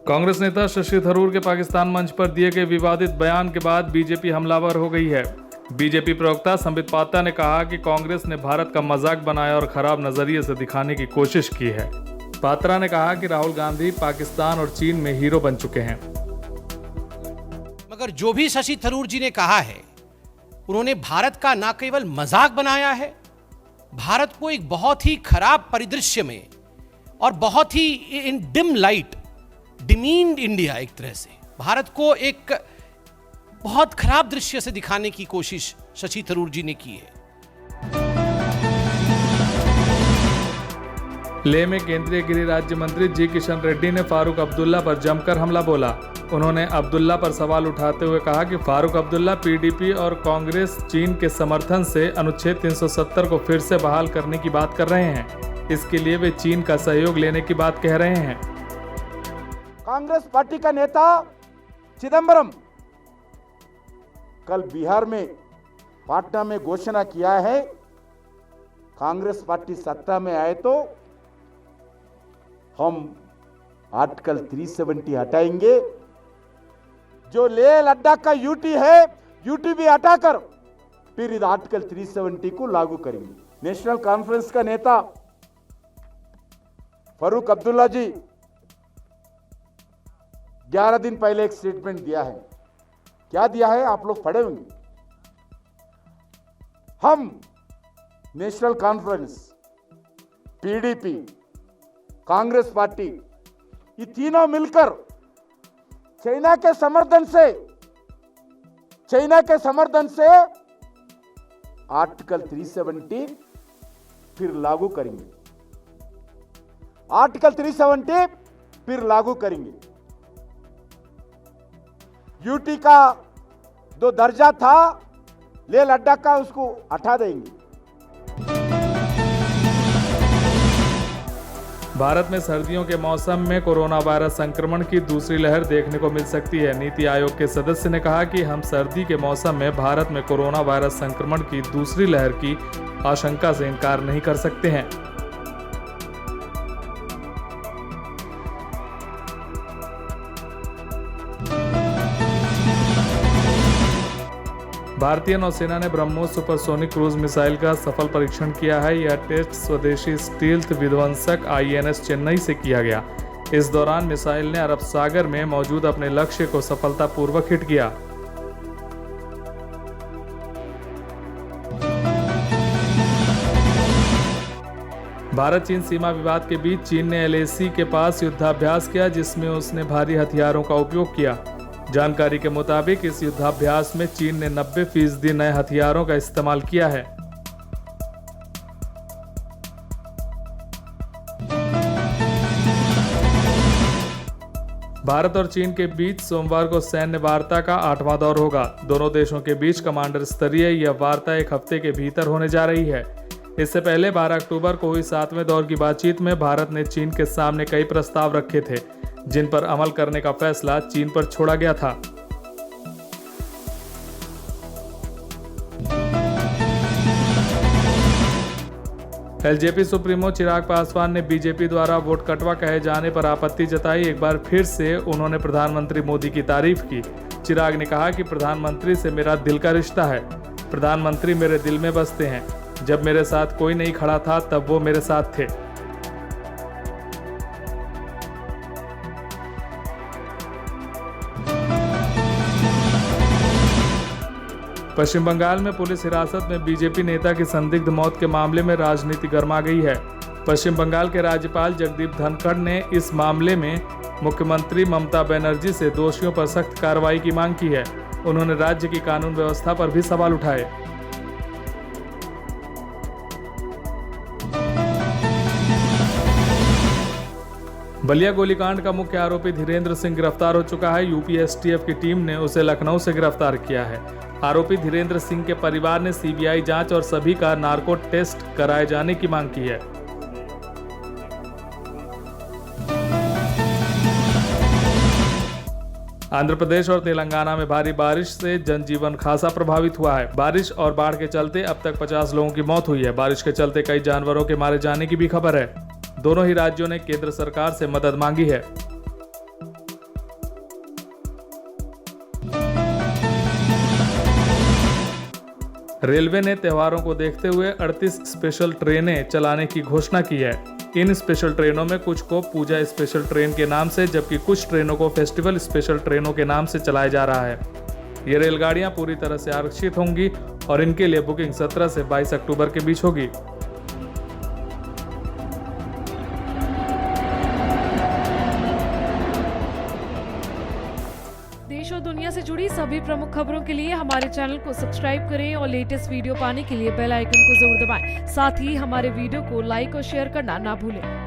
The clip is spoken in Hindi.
कांग्रेस नेता शशि थरूर के पाकिस्तान मंच पर दिए गए विवादित बयान के बाद बीजेपी हमलावर हो गई है। बीजेपी प्रवक्ता संबित पात्रा ने कहा कि कांग्रेस ने भारत का मजाक बनाया और खराब नजरिए से दिखाने की कोशिश की है। पात्रा ने कहा कि राहुल गांधी पाकिस्तान और चीन में हीरो बन चुके हैं। मगर जो भी शशि थरूर जी ने कहा है, उन्होंने भारत का न केवल मजाक बनाया है, भारत को एक बहुत ही खराब परिदृश्य में और बहुत ही इन डिम लाइट डिमीन्ड इंडिया, एक तरह से भारत को एक बहुत खराब दृश्य से दिखाने की कोशिश शशि थरूर जी ने की है। लेह में केंद्रीय गृह राज्य मंत्री जी किशन रेड्डी ने फारूक अब्दुल्ला पर जमकर हमला बोला। उन्होंने अब्दुल्ला पर सवाल उठाते हुए कहा कि फारूक अब्दुल्ला पीडीपी और कांग्रेस चीन के समर्थन से अनुच्छेद 370 को फिर से बहाल करने की बात कर रहे हैं। इसके लिए वे चीन का सहयोग लेने की बात कह रहे हैं। कांग्रेस पार्टी का नेता चिदंबरम कल बिहार में पाटना में घोषणा किया है, कांग्रेस पार्टी सत्ता में आए तो हम आर्टिकल 370 हटाएंगे। जो लेह लद्दाख का यूटी है, यूटी भी हटाकर फिर इस आर्टिकल 370 को लागू करेंगे। नेशनल कॉन्फ्रेंस का नेता फारूक अब्दुल्ला जी 11 दिन पहले एक स्टेटमेंट दिया है। क्या दिया है आप लोग पढ़े होंगे। हम national conference, PDP, Congress party, ये तीनों मिलकर चाइना के समर्थन से आर्टिकल 370 फिर लागू करेंगे। आर्टिकल 370 फिर लागू करेंगे। यूटी का जो दर्जा था लेह लद्दाख का, उसको हटा देंगे। भारत में सर्दियों के मौसम में कोरोना वायरस संक्रमण की दूसरी लहर देखने को मिल सकती है। नीति आयोग के सदस्य ने कहा कि हम सर्दी के मौसम में भारत में कोरोना वायरस संक्रमण की दूसरी लहर की आशंका से इनकार नहीं कर सकते हैं। भारतीय नौसेना ने ब्रह्मोस सुपरसोनिक क्रूज मिसाइल का सफल परीक्षण किया है। यह टेस्ट स्वदेशी स्टील्थ विध्वंसक आईएनएस चेन्नई से किया गया। इस दौरान मिसाइल ने अरब सागर में मौजूद अपने लक्ष्य को सफलतापूर्वक हिट किया। भारत चीन सीमा विवाद के बीच चीन ने एलएसी के पास युद्धाभ्यास किया, जिसमें उसने भारी हथियारों का उपयोग किया। जानकारी के मुताबिक इस युद्धाभ्यास में चीन ने 90% नए हथियारों का इस्तेमाल किया है। भारत और चीन के बीच सोमवार को सैन्य वार्ता का 8वां दौर होगा। दोनों देशों के बीच कमांडर स्तरीय यह वार्ता एक हफ्ते के भीतर होने जा रही है। इससे पहले 12 अक्टूबर को हुई 7वें दौर की बातचीत में भारत ने चीन के सामने कई प्रस्ताव रखे थे, जिन पर अमल करने का फैसला चीन पर छोड़ा गया था। एलजेपी सुप्रीमो चिराग पासवान ने बीजेपी द्वारा वोट कटवा कहे जाने पर आपत्ति जताई। एक बार फिर से उन्होंने प्रधानमंत्री मोदी की तारीफ की। चिराग ने कहा कि प्रधानमंत्री से मेरा दिल का रिश्ता है। प्रधानमंत्री मेरे दिल में बसते हैं। जब मेरे साथ कोई नहीं खड़ा था तब वो मेरे साथ थे। पश्चिम बंगाल में पुलिस हिरासत में बीजेपी नेता की संदिग्ध मौत के मामले में राजनीति गर्मा गई है। पश्चिम बंगाल के राज्यपाल जगदीप धनखड़ ने इस मामले में मुख्यमंत्री ममता बनर्जी से दोषियों पर सख्त कार्रवाई की मांग की है। उन्होंने राज्य की कानून व्यवस्था पर भी सवाल उठाए। बलिया गोलीकांड का मुख्य आरोपी धीरेन्द्र सिंह गिरफ्तार हो चुका है। यूपी एसटीएफ की टीम ने उसे लखनऊ से गिरफ्तार किया है। आरोपी धीरेन्द्र सिंह के परिवार ने सीबीआई जांच और सभी का नार्को टेस्ट कराए जाने की मांग की है। आंध्र प्रदेश और तेलंगाना में भारी बारिश से जनजीवन खासा प्रभावित हुआ है। बारिश और बाढ़ के चलते अब तक 50 लोगों की मौत हुई है। बारिश के चलते कई जानवरों के मारे जाने की भी खबर है। दोनों ही राज्यों ने केंद्र सरकार से मदद मांगी है। रेलवे ने त्योहारों को देखते हुए 38 स्पेशल ट्रेनें चलाने की घोषणा की है। इन स्पेशल ट्रेनों में कुछ को पूजा स्पेशल ट्रेन के नाम से, जबकि कुछ ट्रेनों को फेस्टिवल स्पेशल ट्रेनों के नाम से चलाया जा रहा है। ये रेलगाड़ियां पूरी तरह से आरक्षित होंगी और इनके लिए बुकिंग 17 से 22 अक्टूबर के बीच होगी। देश और दुनिया से जुड़ी सभी प्रमुख खबरों के लिए हमारे चैनल को सब्सक्राइब करें और लेटेस्ट वीडियो पाने के लिए बेल आइकन को जरूर दबाएं। साथ ही हमारे वीडियो को लाइक और शेयर करना ना भूलें।